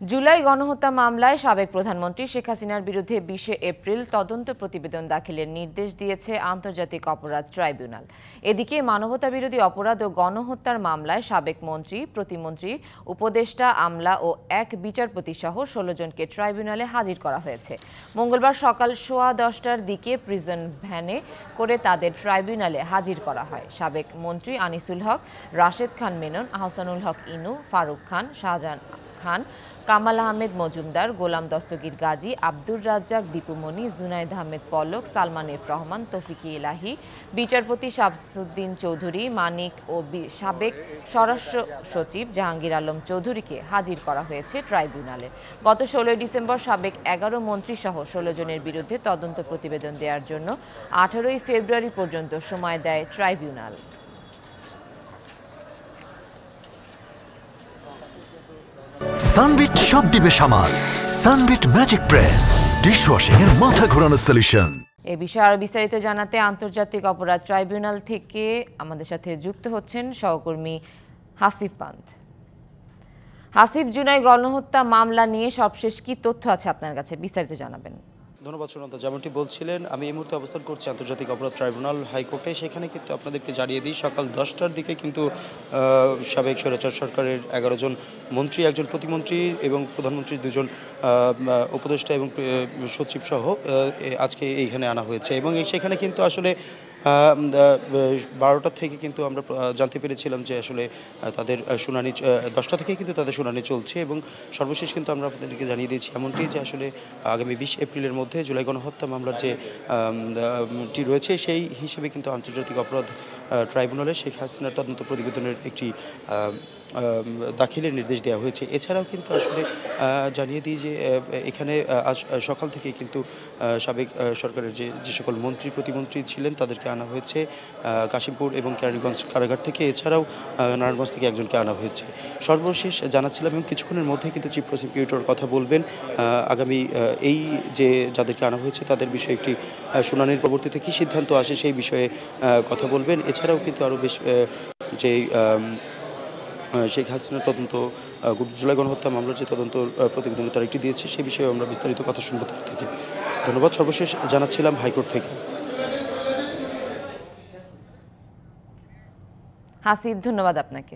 জুলাই গণহত্যা মামলায় সাবেক প্রধানমন্ত্রী শেখ হাসিনার বিরুদ্ধে ২০ এপ্রিল তদন্ত প্রতিবেদন দাখিলের নির্দেশ দিয়েছে আন্তর্জাতিক অপরাধ ট্রাইব্যুনাল। এদিকে মানবতাবিরোধী অপরাধ ও গণহত্যার মামলায় সাবেক মন্ত্রী, প্রতিমন্ত্রী, উপদেষ্টা, আমলা ও এক বিচারপতি সহ ১৬ জনকে ট্রাইব্যুনালে হাজির করা হয়েছে। মঙ্গলবার সকাল 10:15টার দিকে প্রিজন ভ্যানে করে তাদের ট্রাইব্যুনালে হাজির করা হয়। সাবেক মন্ত্রী আনিসুল হক, রাশেদ খান মেনন, আহসানুল হক ইনু, ফারুক খান, শাহজাহান খান, কামাল আহমেদ মজুমদার, গোলাম দস্তগীর গাজী, আব্দুর রাজ্জাক, দীপুমণি, জুনাইদ আহমেদ পলক, সালমান এফ রহমান, তৌফিকি ইলাহি, বিচারপতি শামসুদ্দিন চৌধুরী, মানিক ও সাবেক স্বরাষ্ট্র সচিব জাহাঙ্গীর আলম চৌধুরীকে হাজির করা হয়েছে ট্রাইব্যুনালে। গত ১৬ ডিসেম্বর সাবেক ১১ মন্ত্রী সহ ১৬ জনের বিরুদ্ধে তদন্ত প্রতিবেদন দেওয়ার জন্য ১৮ ফেব্রুয়ারি পর্যন্ত সময় দেয় ট্রাইব্যুনাল। সানবিট সব দিবে সামাল। সানবিট ম্যাজিক প্রেস ডিশওয়াশিং এর মাথা ঘোরানো সলিউশন। এ বিষয়ে আরো বিস্তারিত জানাতে আন্তর্জাতিক অপরাধ ট্রাইব্যুনাল থেকে আমাদের সাথে যুক্ত হচ্ছেন সহকর্মী হাসিব পান্ত। হাসিব, জুলাই গণহত্যা মামলা নিয়ে সবশেষ কি তথ্য আছে আপনার কাছে, বিস্তারিত জানাবেন। ধন্যবাদ সুনন্দা। যেমনটি বলছিলেন, আমি এই মুহূর্তে অবস্থান করছি আন্তর্জাতিক অপরাধ ট্রাইব্যুনাল হাইকোর্টে। সেখানে কিন্তু আপনাদেরকে জানিয়ে দিই, সকাল 10টার দিকে কিন্তু সাবেক স্বৈরাচার সরকারের 11 জন মন্ত্রী, একজন প্রতিমন্ত্রী এবং প্রধানমন্ত্রীর 2 জন উপদেষ্টা এবং সচিব সহ আজকে এইখানে আনা হয়েছে। এবং সেখানে কিন্তু আসলে 12টা থেকে কিন্তু আমরা জানতে পেরেছিলাম যে আসলে তাদের শুনানি 10টা থেকে কিন্তু তাদের শুনানি চলছে। এবং সর্বশেষ কিন্তু আমরা আপনাদেরকে জানিয়ে দিয়েছি এমনটি যে আসলে আগামী 20 এপ্রিলের মধ্যে জুলাই গণহত্যা মামলার যে টি রয়েছে সেই হিসেবে কিন্তু আন্তর্জাতিক অপরাধ ট্রাইব্যুনালে শেখ হাসিনার তদন্ত প্রতিবেদনের একটি দাখিলের নির্দেশ দেওয়া হয়েছে। এছাড়াও কিন্তু আসলে জানিয়ে দিই যে এখানে আজ সকাল থেকেই কিন্তু সাবেক সরকারের যে সকল মন্ত্রী, প্রতিমন্ত্রী ছিলেন তাদেরকে আনা হয়েছে কাশিমপুর এবং কেরানীগঞ্জ কারাগার থেকে। এছাড়াও নারায়ণগঞ্জ থেকে একজনকে আনা হয়েছে। সর্বশেষ জানাচ্ছিলাম এবং কিছুক্ষণের মধ্যে কিন্তু চিফ প্রসিকিউটর কথা বলবেন আগামী এই যে যাদেরকে আনা হয়েছে তাদের বিষয়ে একটি শুনানির পরবর্তীতে কী সিদ্ধান্ত আসে সেই বিষয়ে কথা বলবেন। এছাড়াও কিন্তু আরও বেশ যে শেখ হাসিনার তদন্ত জুলাই গণহত্যা মামলার যে তদন্ত প্রতিবেদন তার একটি দিয়েছে, সেই বিষয়ে আমরা বিস্তারিত কথা শুনবো তার থেকে। ধন্যবাদ। সর্বশেষ জানাচ্ছিলাম হাইকোর্ট থেকে। হাসিব, ধন্যবাদ আপনাকে।